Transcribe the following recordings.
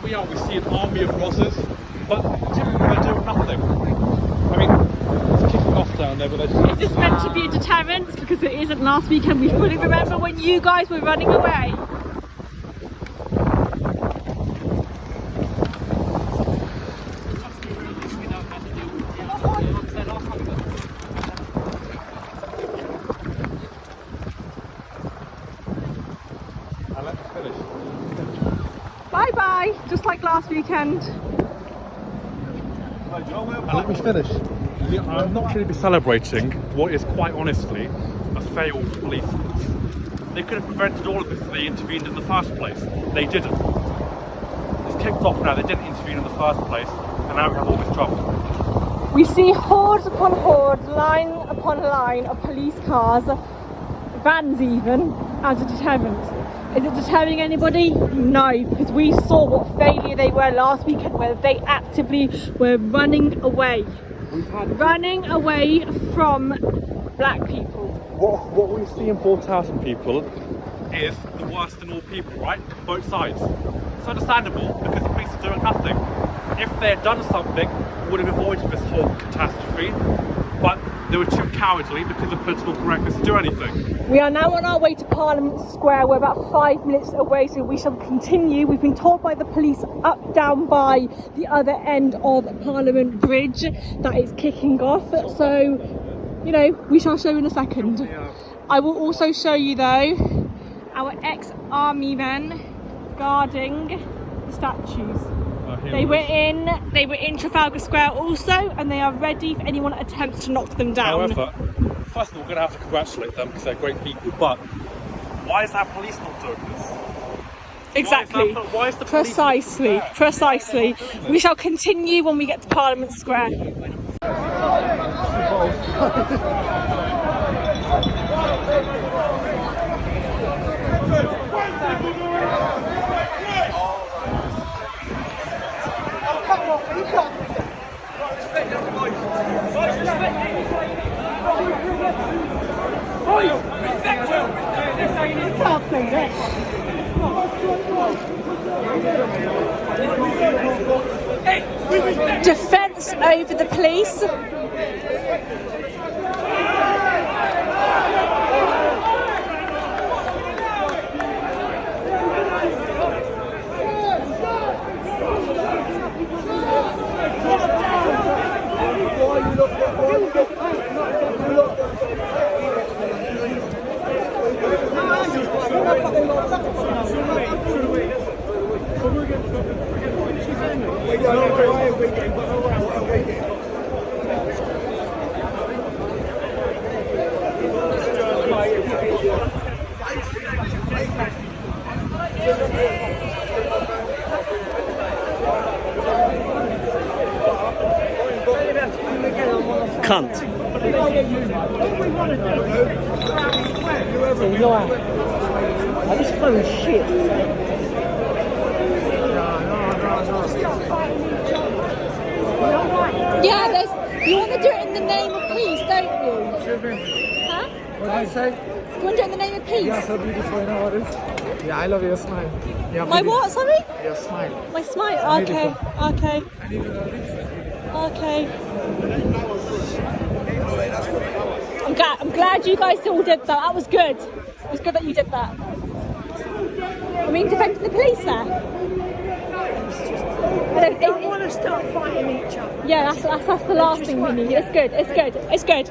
we are, we see an army of Rozzers, but typically they're doing nothing. I mean, it's kicking off down there, but they're just... Is this meant to be a deterrent? Because it isn't. Last weekend we fully remember when you guys were running away. Bye bye, just like last weekend. And let me finish. I'm not going to be celebrating what is quite honestly a failed police force. They could have prevented all of this if they intervened in the first place. They didn't. It's kicked off now, they didn't intervene in the first place, and now we have all this trouble. We see hordes upon hordes, line upon line of police cars, vans even, as a deterrent. Is it deterring anybody? No, because we saw what failure they were last weekend, where they actively were running away. Running away from black people. What we see in Portadown people is the worst in all people, right? Both sides. It's understandable because the police are doing nothing. If they had done something, we would have avoided this whole catastrophe. But they were too cowardly because of political correctness to do anything. We are now on our way to Parliament Square. We're about 5 minutes away, so we shall continue. We've been told by the police up down by the other end of Parliament Bridge that it's kicking off. So, you know, we shall show in a second. I will also show you though our ex-army men guarding the statues. They were in Trafalgar Square also, and they are ready for anyone that attempts to knock them down. However, first of all, we're going to have to congratulate them because they're great people, but why is our police not doing this? Exactly. Why is the police Precisely. We shall continue when we get to Parliament Square. Defence over the police. Cunt. Oh, this phone's shit. Yeah, you want to do it in the name of peace, don't you? Excuse me. Huh? What did you say? You want to do it in the name of peace? Yeah, so beautiful, you know what it is? Yeah, I love your smile. Yeah, My what, sorry? Your smile. My smile? Okay, okay. Okay. I'm glad you guys all did that. That was good. It was good that you did that. I mean, defending the police there. They don't want to start fighting each other. Yeah, that's the last thing we need. It's good. It's good. It's good.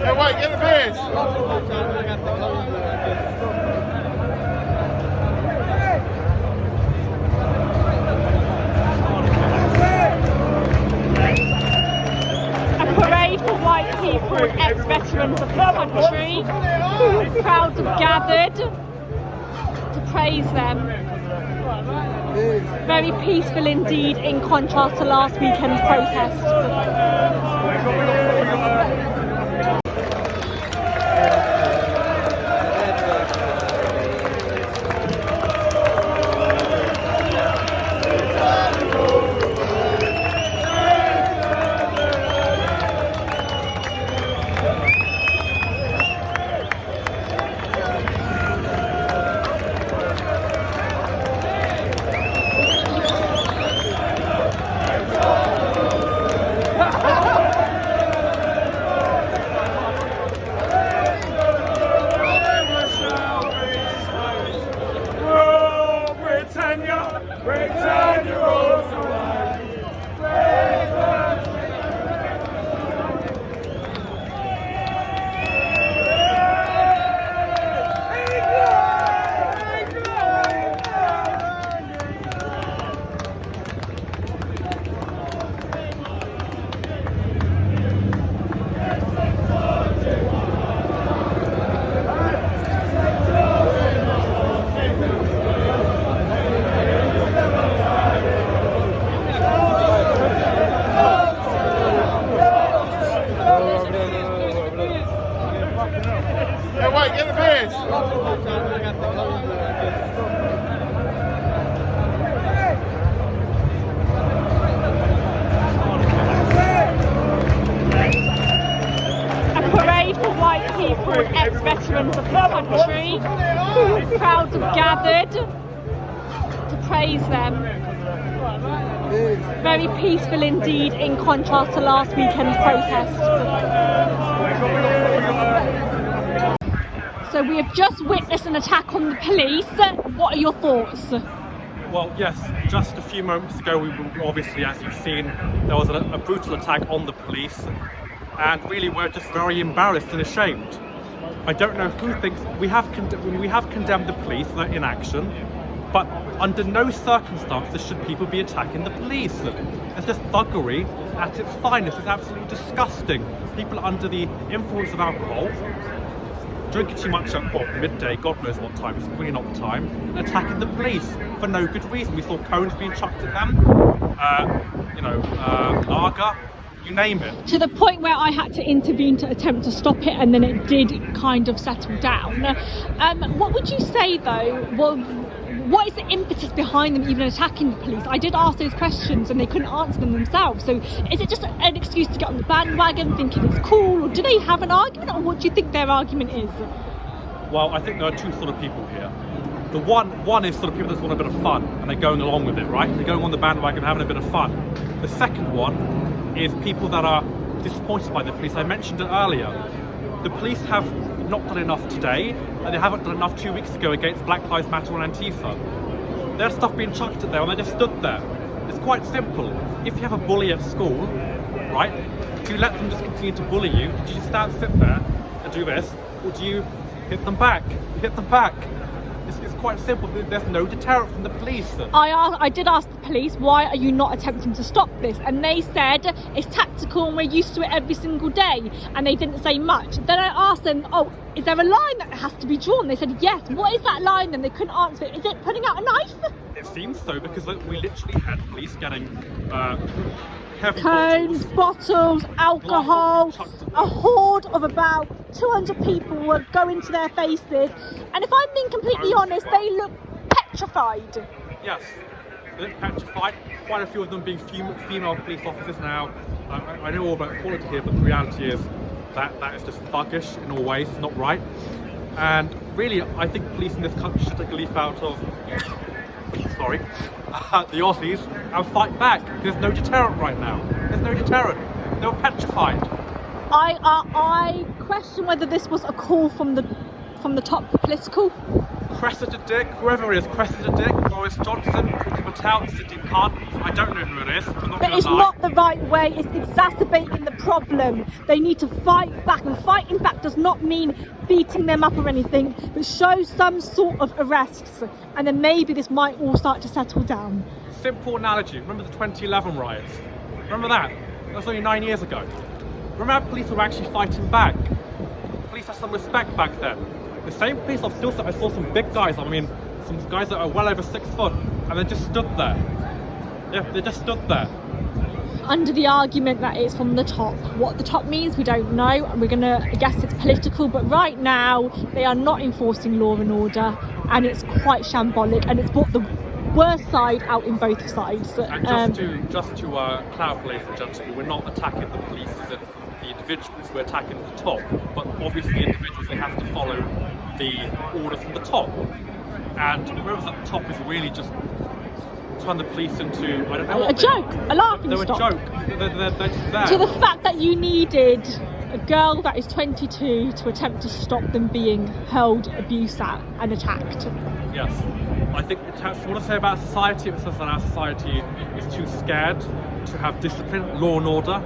Hey, White, get the badge. A parade for white people and ex-veterans of the country. Crowds have gathered to praise them. Very peaceful indeed, in contrast to last weekend's protest. Hey, White, get the badge. A parade for white people and ex-veterans of the country. Crowds have gathered to praise them. Very peaceful indeed, in contrast to last weekend's protest. So we have just witnessed an attack on the police. What are your thoughts? Well, yes, just a few moments ago, we were obviously, as you've seen, there was a brutal attack on the police, and really we're just very embarrassed and ashamed. I don't know who thinks we have condemned the police for their inaction, but under no circumstances should people be attacking the police. It's just thuggery at its finest. It's absolutely disgusting. People under the influence of alcohol, drinking too much at midday, God knows what time, it's really not the time, and attacking the police for no good reason. We saw cones being chucked at them, lager, you name it. To the point where I had to intervene to attempt to stop it, and then it did kind of settle down. What would you say though what is the impetus behind them even attacking the police? I did ask those questions and they couldn't answer them themselves. So is it just an excuse to get on the bandwagon thinking it's cool, or do they have an argument, or what do you think their argument is? Well, I think there are two sort of people here. The one is sort of people that just want a bit of fun and they're going along with it, right? They're going on the bandwagon having a bit of fun. The second one is people that are disappointed by the police. I mentioned it earlier. The police have not done enough today, and they haven't done enough 2 weeks ago against Black Lives Matter and Antifa. There's stuff being chucked at them and they just stood there. It's quite simple. If you have a bully at school, right, do you let them just continue to bully you? Do you just sit there and do this, or do you hit them back? You hit them back. It's quite simple. There's no deterrent from the police. I did ask the police, why are you not attempting to stop this? And they said it's tactical and we're used to it every single day. And they didn't say much. Then I asked them, oh, is there a line that has to be drawn? They said yes. What is that line? Then they couldn't answer it. Is it putting out a knife? It seems so, because we literally had police getting heavy cones, bottles, alcohol, a horde of about 200 people were going to their faces, and if I'm being completely honest, they look petrified. Yes, they look petrified. Quite a few of them being female police officers now. I know all about equality here, but the reality is that is just thuggish in all ways. It's not right. And really, I think police in this country should take a leaf out of the Aussies and fight back. There's no deterrent right now. There's no deterrent. They were petrified. I question whether this was a call from the top political. Cressida Dick, whoever it is, Cressida Dick, Boris Johnson, Patel, Sitting Khan, I don't know who it is. But it's not the right way. It's exacerbating the problem. They need to fight back, and fighting back does not mean beating them up or anything, but show some sort of arrests, and then maybe this might all start to settle down. Simple analogy. Remember the 2011 riots? Remember that? That was only 9 years ago. Remember how police were actually fighting back? Police had some respect back then. The same police I saw some big guys, I mean, some guys that are well over 6 foot, and they just stood there. Yeah, they just stood there. Under the argument that it's from the top. What the top means, we don't know, and we're gonna guess it's political, but right now, they are not enforcing law and order, and it's quite shambolic, and it's brought the worst side out in both sides. And just to clarify, ladies and gentlemen, we're not attacking the police as in the individuals, we're attacking the top, but obviously the individuals, they have to follow the orders from the top, and whoever's at the top is really just turn the police into, I don't know, a joke, a laughing stock. They're a joke. They're just there. To the fact that you needed a girl that is 22 to attempt to stop them being hurled abuse at and attacked. Yes. I think what I want to say about society, it says that our society is too scared to have discipline, law and order,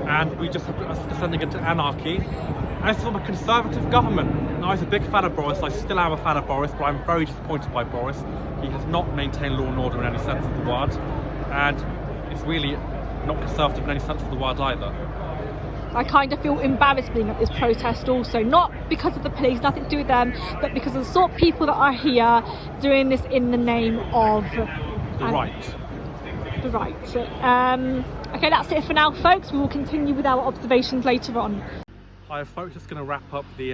and we just have descending into anarchy. And it's from a conservative government. And I was a big fan of Boris, I still am a fan of Boris, but I'm very disappointed by Boris. He has not maintained law and order in any sense of the word, and it's really not conservative in any sense of the word either. I kind of feel embarrassed being at this protest also, not because of the police, nothing to do with them, but because of the sort of people that are here doing this in the name of the right. The right. Okay, that's it for now, folks. We will continue with our observations later on. Hi folks, just going to wrap up the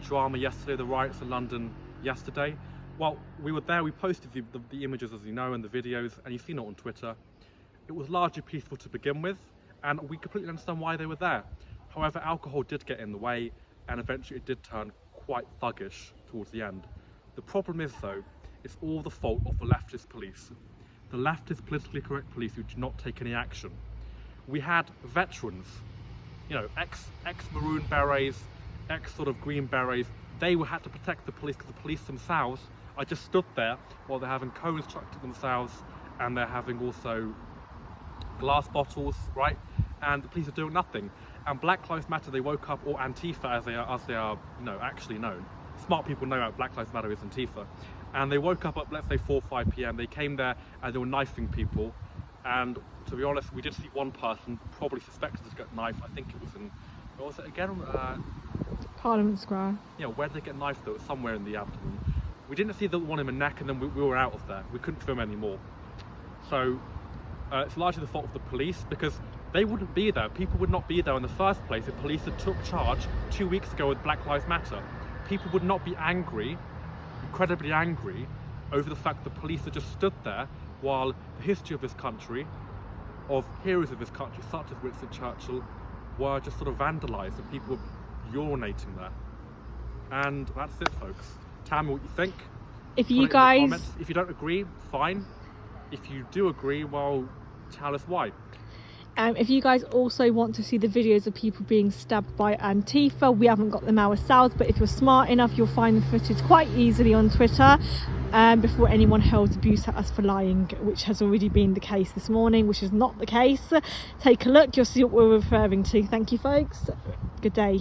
drama yesterday, the riots in London yesterday. Well, we were there, we posted the images, as you know, and the videos, and you've seen it on Twitter. It was largely peaceful to begin with, and we completely understand why they were there. However, alcohol did get in the way, and eventually it did turn quite thuggish towards the end. The problem is, though, it's all the fault of the leftist police. The leftist politically correct police who do not take any action. We had veterans, you know, ex-Maroon Berets, ex-sort of Green Berets. They had to protect the police because the police themselves are just stood there while they're having cones chucked at themselves, and they're having also glass bottles, right? And the police are doing nothing. And Black Lives Matter, they woke up, or Antifa as they are, you know, actually known. Smart people know how Black Lives Matter is Antifa. And they woke up at, let's say, 4 or 5 p.m. They came there and they were knifing people. And to be honest, we did see one person probably suspected to get knifed. I think it was in, what was it again? Parliament Square. Yeah, where did they get knifed though? Somewhere in the abdomen. We didn't see the one in the neck, and then we were out of there. We couldn't film anymore. So it's largely the fault of the police, because they wouldn't be there. People would not be there in the first place if police had took charge 2 weeks ago with Black Lives Matter. People would not be angry, incredibly angry, over the fact that the police have just stood there while the history of this country, of heroes of this country such as Winston Churchill, were just sort of vandalised and people were urinating there. And that's it, folks. Tell me what you think. If you Put it in the guys, comments. If you don't agree, fine. If you do agree, well, tell us why. if you guys also want to see the videos of people being stabbed by Antifa, we haven't got them ourselves, but if you're smart enough, you'll find the footage quite easily on Twitter before anyone hurls abuse at us for lying, which has already been the case this morning, which is not the case. Take a look, you'll see what we're referring to. Thank you, folks. Good day.